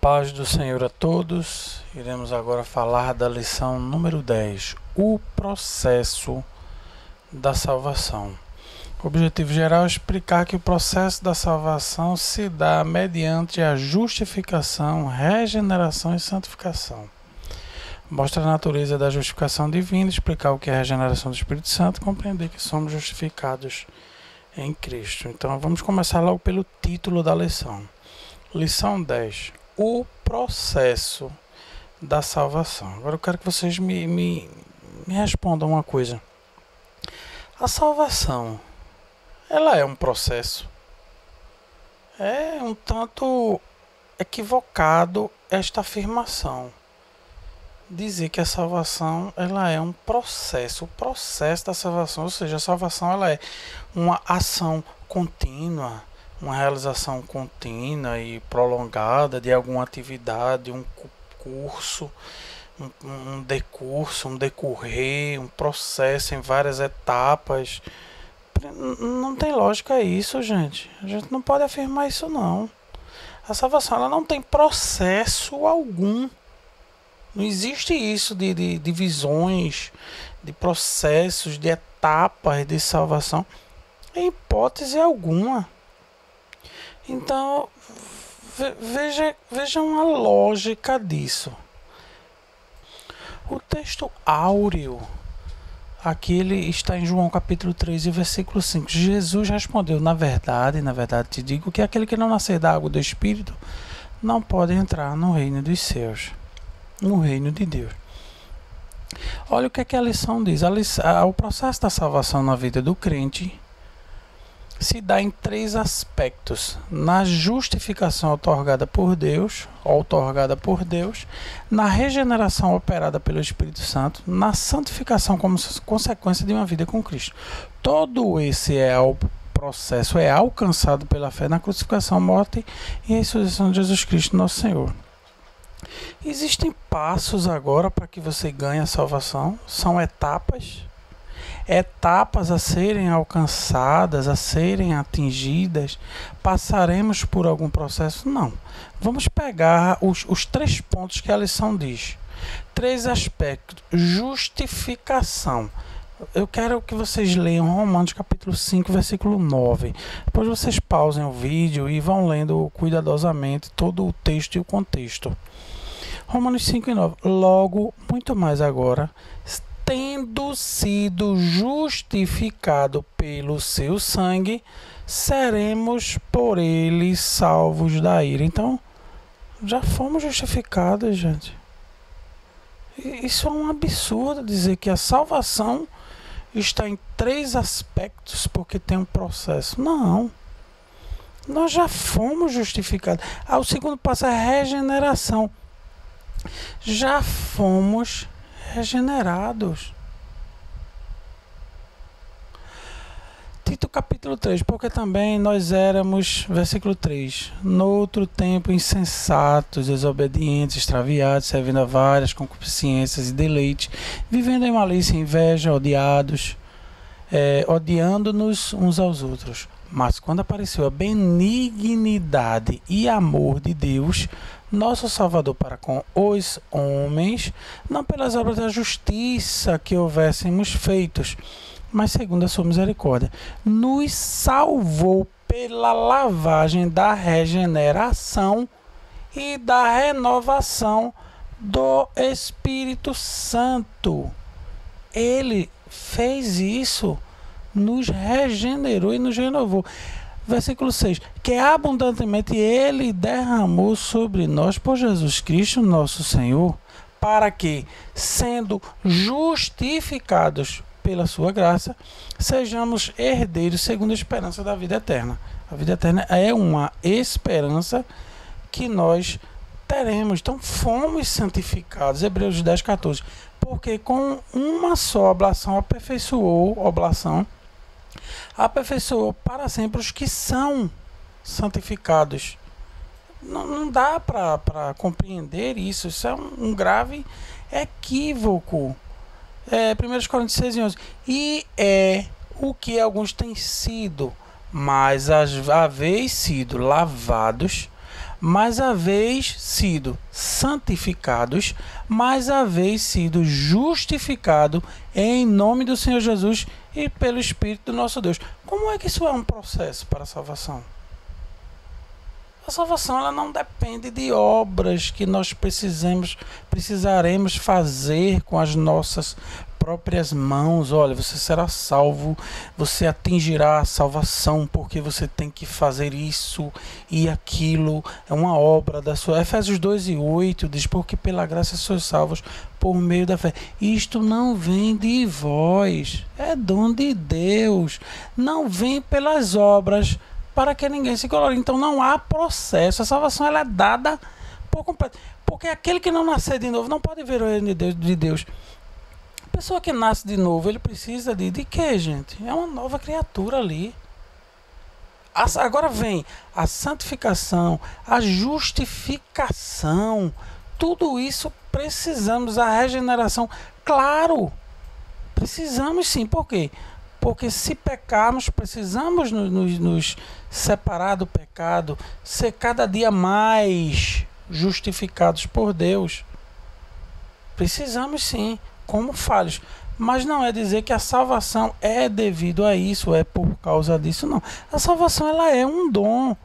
Paz do Senhor a todos. Iremos agora falar da lição número 10, o processo da salvação. O objetivo geral é explicar que o processo da salvação se dá mediante a justificação, regeneração e santificação. Mostra a natureza da justificação divina, explicar o que é a regeneração do Espírito Santo e compreender que somos justificados em Cristo. Então vamos começar logo pelo título da lição. Lição 10. O processo da salvação. Agora eu quero que vocês me respondam uma coisa. A salvação, ela é um processo? É um tanto equivocado esta afirmação. Dizer que a salvação, ela é um processo. O processo da salvação, ou seja, a salvação ela é uma ação contínua, uma realização contínua e prolongada de alguma atividade, um curso, um decurso, um decorrer, um processo em várias etapas. Não tem lógica isso, gente. A gente não pode afirmar isso, não. A salvação ela não tem processo algum. Não existe isso de divisões, de processos, de etapas de salvação, em hipótese alguma. Então, vejam a lógica disso. O texto áureo, aqui ele está em João capítulo 3, versículo 5. Jesus respondeu, na verdade te digo que aquele que não nascer da água do Espírito não pode entrar no reino dos céus, no reino de Deus. Olha o que é que a lição diz. O processo da salvação na vida do crente se dá em três aspectos: na justificação otorgada por Deus, na regeneração operada pelo Espírito Santo, na santificação como consequência de uma vida com Cristo. Todo esse o processo é alcançado pela fé na crucificação, morte e ressurreição de Jesus Cristo, nosso Senhor. Existem passos agora para que você ganhe a salvação, são etapas a serem alcançadas, a serem atingidas. Passaremos por algum processo? Não. Vamos pegar os três pontos que a lição diz. Três aspectos. Justificação. Eu quero que vocês leiam Romanos capítulo 5, versículo 9. Depois vocês pausem o vídeo e vão lendo cuidadosamente todo o texto e o contexto. Romanos 5 e 9. Logo, muito mais agora, tendo sido justificado pelo seu sangue, seremos por ele salvos da ira. Então, já fomos justificados, gente. Isso é um absurdo dizer que a salvação está em três aspectos porque tem um processo. Não. Nós já fomos justificados. O segundo passo é a regeneração. Já fomos regenerados. Tito capítulo 3, porque também nós éramos, versículo 3, no outro tempo insensatos, desobedientes, extraviados, servindo a várias concupiscências e deleites, vivendo em malícia e inveja, odiando-nos uns aos outros. Mas quando apareceu a benignidade e amor de Deus, nosso Salvador para com os homens, não pelas obras da justiça que houvéssemos feitos, mas segundo a sua misericórdia, nos salvou pela lavagem da regeneração e da renovação do Espírito Santo. Ele fez isso, nos regenerou e nos renovou. Versículo 6, que abundantemente ele derramou sobre nós por Jesus Cristo, nosso Senhor, para que, sendo justificados pela sua graça, sejamos herdeiros segundo a esperança da vida eterna. A vida eterna é uma esperança que nós teremos. Então, fomos santificados, Hebreus 10, 14, porque com uma só oblação aperfeiçoou para sempre os que são santificados. Não dá para compreender isso. Isso é um grave equívoco. 1 Coríntios 6 e 11. E é o que alguns têm sido, mas haveis sido lavados, mas haveis sido santificados, mas haveis sido justificado em nome do Senhor Jesus e pelo Espírito do nosso Deus. Como é que isso é um processo para a salvação? A salvação ela não depende de obras que nós precisaremos fazer com as nossas próprias mãos. Olha, você será salvo, você atingirá a salvação porque você tem que fazer isso e aquilo. É uma obra da sua... Efésios 2:8 diz, porque pela graça sois salvos por meio da fé. Isto não vem de vós, é dom de Deus. Não vem pelas obras, para que ninguém se glorie. Então não há processo. A salvação ela é dada por completo. Porque aquele que não nascer de novo não pode ver o reino de Deus. A pessoa que nasce de novo, ele precisa de quê, gente? É uma nova criatura ali. Agora vem a santificação, a justificação. Tudo isso precisamos. A regeneração. Claro, precisamos sim. Por quê? Porque se pecarmos, precisamos nos separar do pecado, ser cada dia mais justificados por Deus. Precisamos sim, como falhos. Mas não é dizer que a salvação é devido a isso, é por causa disso, não. A salvação ela é um dom.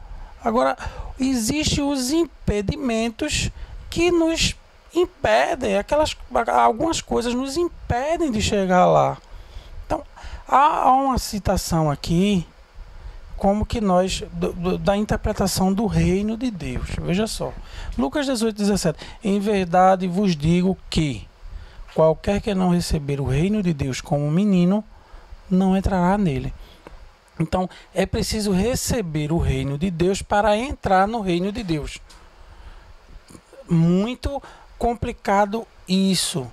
Agora, existem os impedimentos que nos impedem, algumas coisas nos impedem de chegar lá. Então, há uma citação aqui, como que nós, da interpretação do reino de Deus. Veja só, Lucas 18:17. Em verdade vos digo que qualquer que não receber o reino de Deus como menino, não entrará nele. Então, é preciso receber o reino de Deus para entrar no reino de Deus. Muito complicado isso.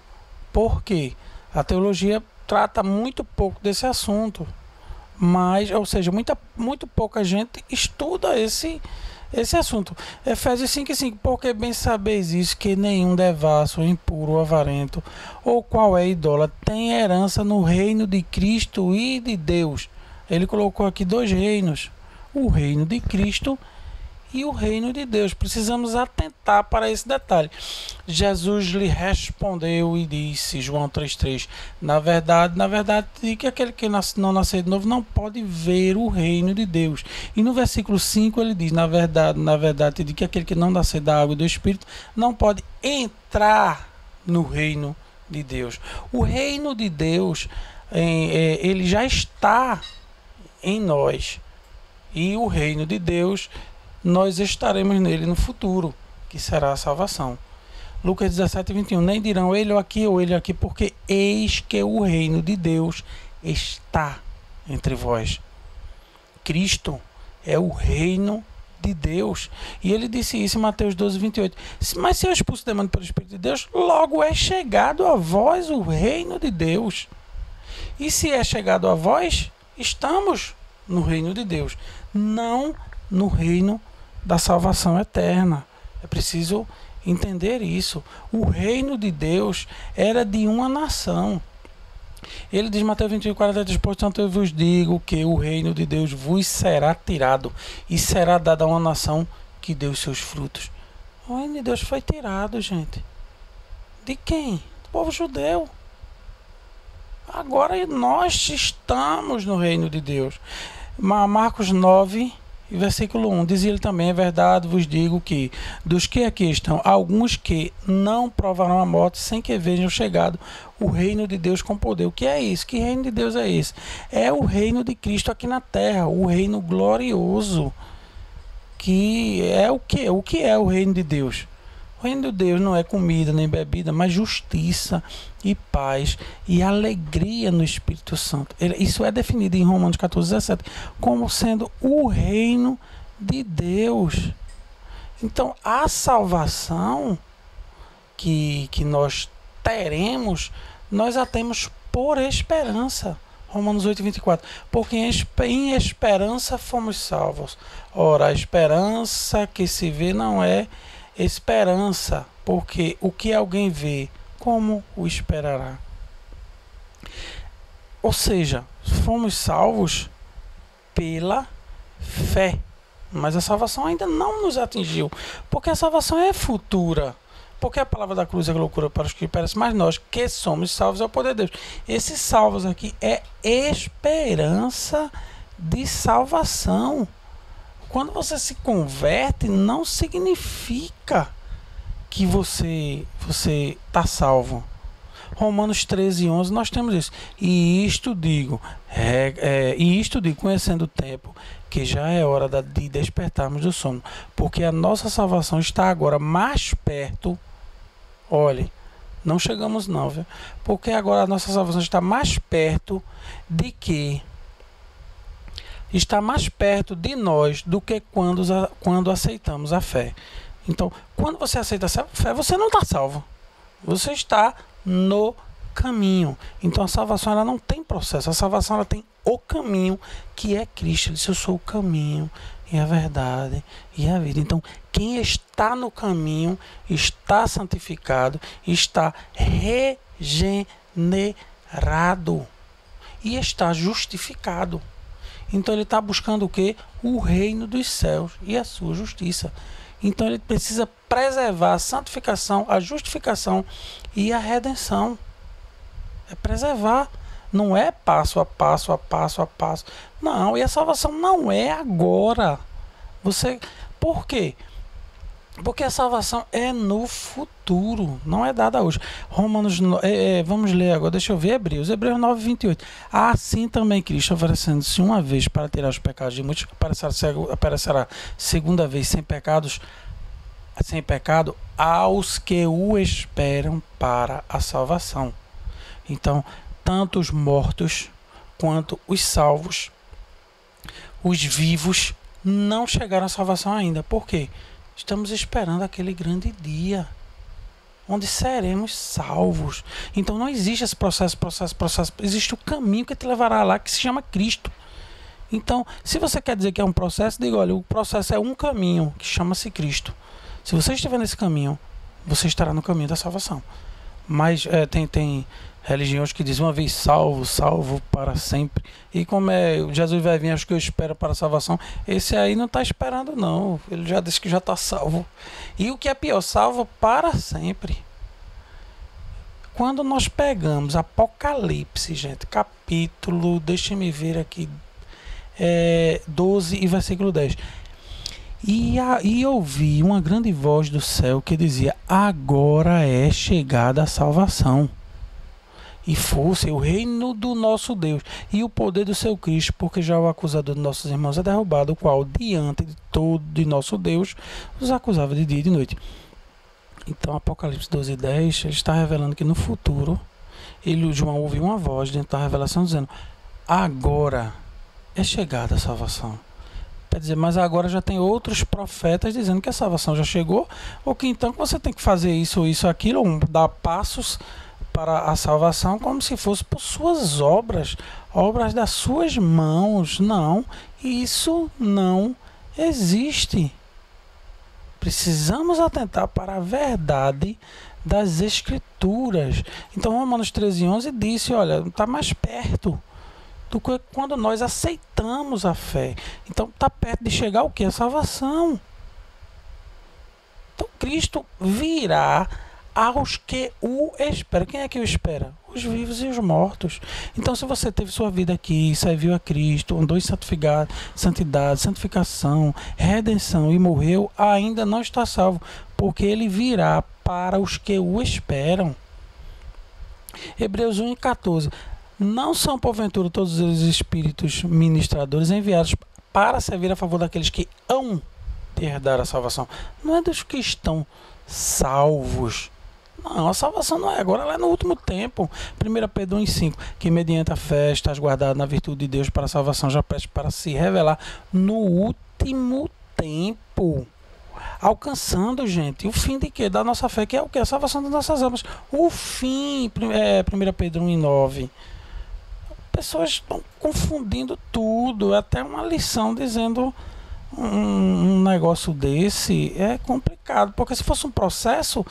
Por quê? A teologia trata muito pouco desse assunto, mas, ou seja, muito pouca gente estuda esse assunto. Efésios 5:5, porque bem sabeis isso, que nenhum devasso, impuro ou avarento, ou qual é idólatra, tem herança no reino de Cristo e de Deus. Ele colocou aqui dois reinos, o reino de Cristo e o reino de Deus. Precisamos atentar para esse detalhe. Jesus lhe respondeu e disse, João 3:3, na verdade, digo que aquele que não nascer de novo não pode ver o reino de Deus. E no versículo 5 ele diz, na verdade, digo que aquele que não nascer da água e do Espírito não pode entrar no reino de Deus. O reino de Deus, ele já está em nós. E o reino de Deus, nós estaremos nele no futuro, que será a salvação. Lucas 17:21, nem dirão ele ou ele aqui, porque eis que o reino de Deus está entre vós. Cristo é o reino de Deus. E ele disse isso em Mateus 12:28. Mas se eu expulso o demônio pelo Espírito de Deus, logo é chegado a vós o reino de Deus. E se é chegado a vós, estamos no reino de Deus, não no reino da salvação eterna. É preciso entender isso. O reino de Deus era de uma nação. Ele diz, Mateus 21:43, portanto eu vos digo que o reino de Deus vos será tirado e será dado a uma nação que deu os seus frutos. O reino de Deus foi tirado, gente. De quem? Do povo judeu. Agora nós estamos no reino de Deus. Marcos 9, versículo 1, diz ele também, é verdade, vos digo que dos que aqui estão, alguns que não provarão a morte sem que vejam chegado o reino de Deus com poder. O que é isso? Que reino de Deus é esse? É o reino de Cristo aqui na terra, o reino glorioso, que é o que? O que é o reino de Deus? O reino de Deus não é comida nem bebida, mas justiça e paz e alegria no Espírito Santo. Isso é definido em Romanos 14:17 como sendo o reino de Deus. Então, a salvação que nós teremos, nós a temos por esperança. Romanos 8:24. Porque em esperança fomos salvos. Ora, a esperança que se vê não é esperança, porque o que alguém vê, como o esperará? Ou seja, fomos salvos pela fé. mas a salvação ainda não nos atingiu, porque a salvação é futura. Porque a palavra da cruz é loucura para os que perecem, mas nós que somos salvos é o poder de Deus. Esses salvos aqui é esperança de salvação. Quando você se converte, não significa que você está salvo. Romanos 13:11, nós temos isso. E isto digo, conhecendo o tempo, que já é hora de despertarmos do sono, porque a nossa salvação está agora mais perto. Olhe, não chegamos não, viu? Porque agora a nossa salvação está mais perto de que? Está mais perto de nós do que quando aceitamos a fé. Então, quando você aceita a fé, você não está salvo. Você está no caminho. Então, a salvação ela não tem processo. A salvação ela tem o caminho, que é Cristo. Ele disse, eu sou o caminho e a verdade e a vida. Então, quem está no caminho está santificado, está regenerado e está justificado. Então ele está buscando o quê? O reino dos céus e a sua justiça. Então ele precisa preservar a santificação, a justificação e a redenção. É preservar. Não é passo a passo, a passo a passo. Não, e a salvação não é agora. Por quê? Porque a salvação é no futuro, não é dada hoje. Vamos ler agora, deixa eu ver Hebreus 9:28. Assim também Cristo, oferecendo-se uma vez para tirar os pecados de muitos, aparecerá segunda vez sem pecado aos que o esperam para a salvação. Então, tanto os mortos quanto os salvos, os vivos, não chegaram à salvação ainda. Por quê? Estamos esperando aquele grande dia onde seremos salvos. Então não existe esse processo. Existe o caminho que te levará lá, que se chama Cristo. Então, se você quer dizer que é um processo, diga, olha, o processo é um caminho, que chama-se Cristo. Se você estiver nesse caminho, você estará no caminho da salvação. Mas tem religiões que dizem uma vez salvo para sempre. E como Jesus vai vir, acho que eu espero para a salvação. Esse aí não está esperando não. Ele já disse que já está salvo. E o que é pior, salvo para sempre. Quando nós pegamos Apocalipse, gente, capítulo, deixa-me ver aqui, 12 e versículo 10. E ouvi uma grande voz do céu que dizia, agora é chegada a salvação. E fosse o reino do nosso Deus e o poder do seu Cristo, porque já o acusador de nossos irmãos é derrubado, o qual diante de todo de nosso Deus os acusava de dia e de noite. Então Apocalipse 12:10, ele está revelando que no futuro, João ouviu uma voz dentro da revelação dizendo, agora é chegada a salvação. Quer dizer, mas agora já tem outros profetas dizendo que a salvação já chegou, ou que então você tem que fazer isso, aquilo, ou dar passos para a salvação como se fosse por suas obras das suas mãos. Não, isso não existe. Precisamos atentar para a verdade das Escrituras. Então Romanos 13:11 disse, olha, está mais perto do que quando nós aceitamos a fé. Então está perto de chegar o que? A salvação. Então Cristo virá aos que o esperam. Quem é que o espera? Os vivos e os mortos. Então, se você teve sua vida aqui, serviu a Cristo, andou em santidade, santificação, redenção e morreu, ainda não está salvo, porque ele virá para os que o esperam. Hebreus 1:14. Não são, porventura, todos os espíritos ministradores enviados para servir a favor daqueles que hão de herdar a salvação. Não é dos que estão salvos. Não, a salvação não é agora, ela é no último tempo. 1 Pedro 1:5, que mediante a fé estás guardado na virtude de Deus para a salvação, já preste para se revelar no último tempo. Alcançando, gente, o fim de quê? Da nossa fé, que é o quê? A salvação das nossas almas. O fim, 1 Pedro 1:9. Pessoas estão confundindo tudo, até uma lição dizendo um negócio desse é complicado, porque se fosse um processo,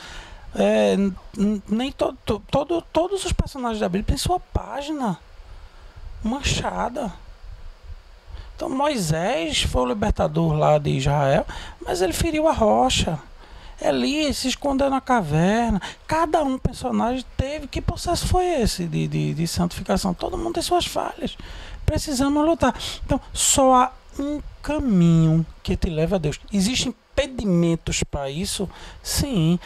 nem todos os personagens da Bíblia têm sua página manchada. Então Moisés foi o libertador lá de Israel, mas ele feriu a rocha. Elias se escondeu na caverna. Cada um personagem teve. Que processo foi esse de santificação? Todo mundo tem suas falhas. Precisamos lutar. Então, só há um caminho que te leva a Deus. Existem impedimentos para isso? Sim.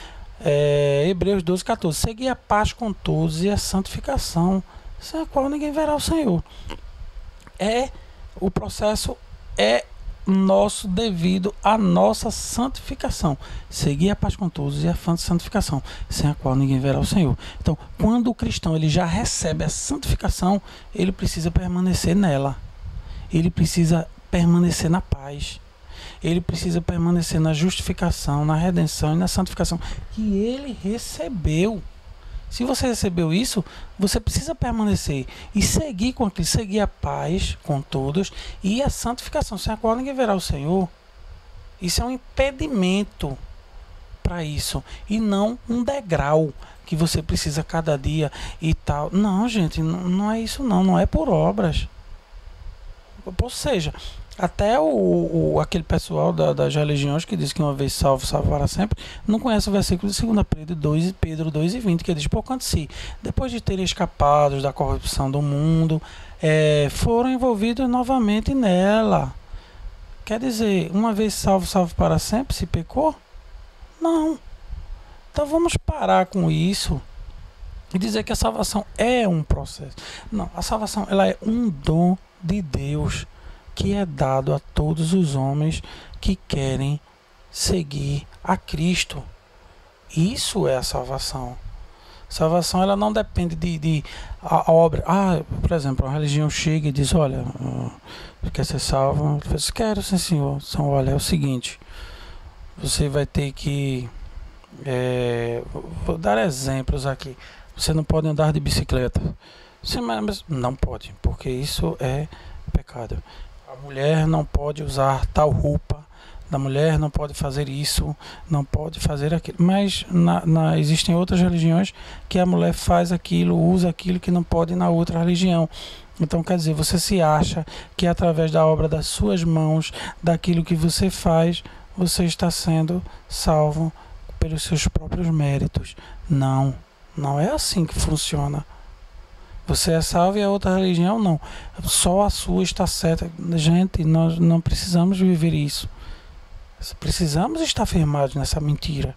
Hebreus 12, 14. Seguir a paz com todos e a santificação, sem a qual ninguém verá o Senhor. O processo é nosso devido à nossa santificação. Seguir a paz com todos e a santificação, sem a qual ninguém verá o Senhor. Então, quando o cristão ele já recebe a santificação, ele precisa permanecer nela. Ele precisa permanecer na paz. Ele precisa permanecer na justificação, na redenção e na santificação que ele recebeu. Se você recebeu isso, você precisa permanecer e seguir com aquilo, seguir a paz com todos e a santificação, sem a qual ninguém verá o Senhor. Isso é um impedimento para isso e não um degrau que você precisa cada dia e tal. Não, gente, não é isso não é por obras. Ou seja, até aquele pessoal das religiões que diz que uma vez salvo, salvo para sempre, não conhece o versículo de 2 Pedro 2:20, que diz: porquanto se, depois de terem escapado da corrupção do mundo, foram envolvidos novamente nela. Quer dizer, uma vez salvo, salvo para sempre, se pecou? Não. Então vamos parar com isso e dizer que a salvação é um processo. Não, a salvação ela é um dom de Deus que é dado a todos os homens que querem seguir a Cristo. Isso é a salvação. Salvação ela não depende de a obra. Por exemplo, a religião chega e diz: olha, quer ser salvo? Eu diz: quero, sim, senhor. Então, olha, é o seguinte, você vai ter que vou dar exemplos aqui. Você não pode andar de bicicleta. Sim, mas não pode, porque isso é pecado. A mulher não pode usar tal roupa, a mulher não pode fazer isso, não pode fazer aquilo. Mas existem outras religiões que a mulher faz aquilo, usa aquilo que não pode na outra religião. Então, quer dizer, você se acha que através da obra das suas mãos, daquilo que você faz, você está sendo salvo pelos seus próprios méritos. Não é assim que funciona. Você é salvo e a outra religião não. Só a sua está certa. Gente, nós não precisamos viver isso. Precisamos estar firmados nessa mentira.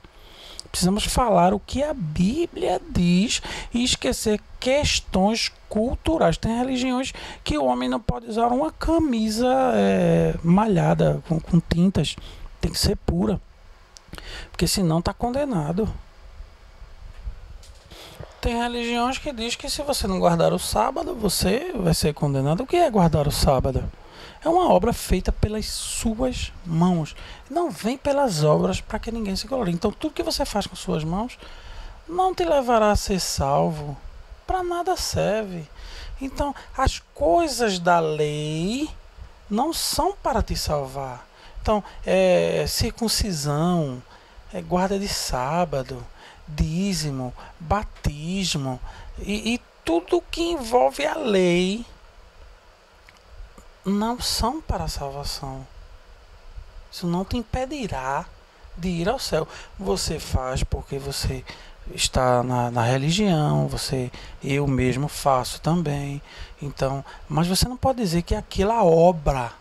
Precisamos falar o que a Bíblia diz e esquecer questões culturais. Tem religiões que o homem não pode usar uma camisa malhada com tintas. Tem que ser pura. Porque senão está condenado. Tem religiões que diz que se você não guardar o sábado, você vai ser condenado. O que é guardar o sábado? É uma obra feita pelas suas mãos. Não vem pelas obras para que ninguém se glorie. Então tudo que você faz com suas mãos não te levará a ser salvo. Para nada serve. Então as coisas da lei não são para te salvar. Então circuncisão, guarda de sábado, dízimo, batismo e tudo que envolve a lei não são para a salvação. Isso não te impedirá de ir ao céu. Você faz porque você está na religião, eu mesmo faço também. Então, mas você não pode dizer que aquela obra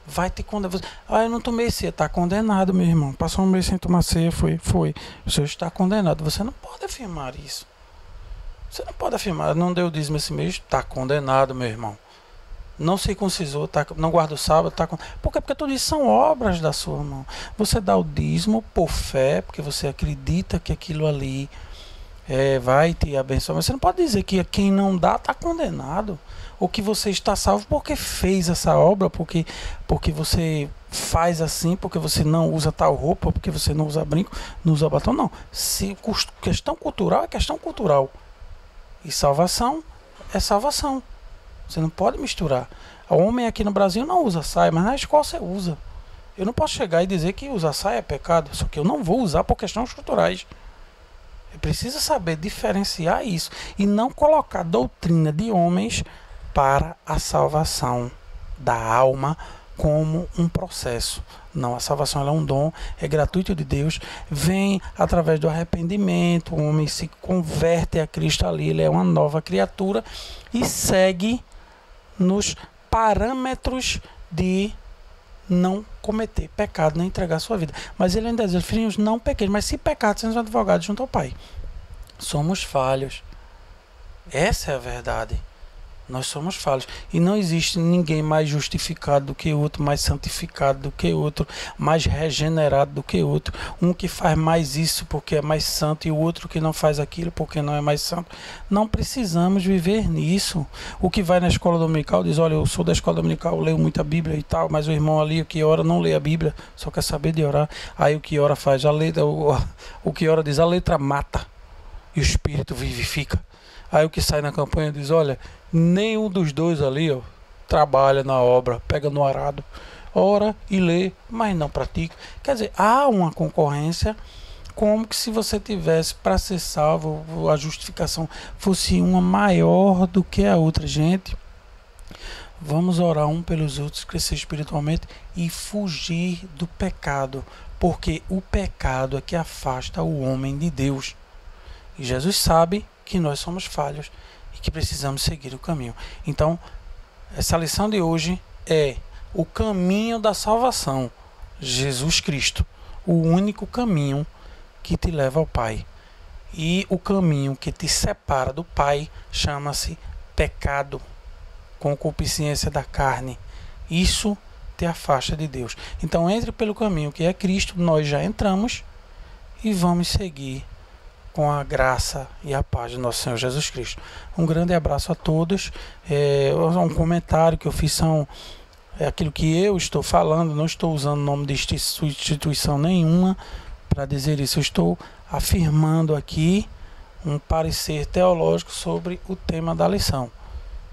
vai te condenar. Eu não tomei ceia, está condenado, meu irmão. Passou um mês sem tomar ceia, foi. O senhor está condenado. Você não pode afirmar isso. Você não pode afirmar, não deu dízimo esse mês, está condenado, meu irmão. Não circuncisou, não guarda o sábado, está condenado. Por quê? Porque tudo isso são obras da sua mão. Você dá o dízimo por fé, porque você acredita que aquilo ali vai te abençoar. Mas você não pode dizer que quem não dá está condenado. Ou que você está salvo porque fez essa obra, porque você faz assim, porque você não usa tal roupa, porque você não usa brinco, não usa batom. Não. Questão cultural é questão cultural. E salvação é salvação. Você não pode misturar. O homem aqui no Brasil não usa saia, mas na Escócia usa. Eu não posso chegar e dizer que usar saia é pecado, só que eu não vou usar por questões culturais. Eu preciso saber diferenciar isso e não colocar doutrina de homens para a salvação. da alma como um processo. Não, a salvação ela é um dom, é gratuito de Deus, vem através do arrependimento, o homem se converte a Cristo ali, ele é uma nova criatura e segue nos parâmetros de não cometer pecado, nem entregar sua vida. Mas ele ainda diz, filhinhos, não pequeis, mas se pecar, sendo advogados junto ao Pai. Somos falhos. Essa é a verdade. Nós somos falhos. E não existe ninguém mais justificado do que outro, mais santificado do que outro, mais regenerado do que outro. Um que faz mais isso porque é mais santo e o outro que não faz aquilo porque não é mais santo. Não precisamos viver nisso. O que vai na escola dominical diz, olha, eu sou da escola dominical, eu leio muita Bíblia e tal, mas o irmão ali, o que ora, não lê a Bíblia, só quer saber de orar. Aí o que ora faz, a letra, o que ora diz, a letra mata e o espírito vivifica. Aí o que sai na campanha diz, olha, nenhum dos dois ali, ó, trabalha na obra, pega no arado, ora e lê, mas não pratica. Quer dizer, há uma concorrência, como que se você tivesse para ser salvo, a justificação fosse uma maior do que a outra. Gente, vamos orar um pelos outros, crescer espiritualmente e fugir do pecado, porque o pecado é que afasta o homem de Deus. E Jesus sabe que nós somos falhos e que precisamos seguir o caminho. Então, essa lição de hoje é o caminho da salvação, Jesus Cristo, o único caminho que te leva ao Pai. E o caminho que te separa do Pai chama-se pecado, concupiscência da carne. Isso te afasta de Deus. Então, entre pelo caminho que é Cristo, nós já entramos e vamos seguir com a graça e a paz do nosso Senhor Jesus Cristo. Um grande abraço a todos. Um comentário que eu fiz é aquilo que eu estou falando, não estou usando o nome de instituição nenhuma para dizer isso. Eu estou afirmando aqui um parecer teológico sobre o tema da lição.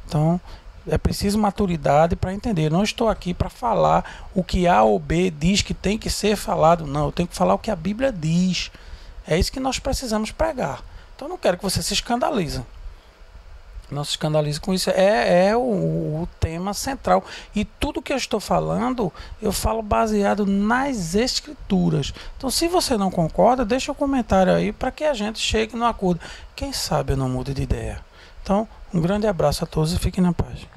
Então, é preciso maturidade para entender. Eu não estou aqui para falar o que A ou B diz que tem que ser falado. Não, eu tenho que falar o que a Bíblia diz. É isso que nós precisamos pregar. Então, eu não quero que você se escandalize. Não se escandalize com isso. É o tema central. E tudo que eu estou falando, eu falo baseado nas Escrituras. Então, se você não concorda, deixa um comentário aí para que a gente chegue no acordo. Quem sabe eu não mude de ideia. Então, um grande abraço a todos e fiquem na paz.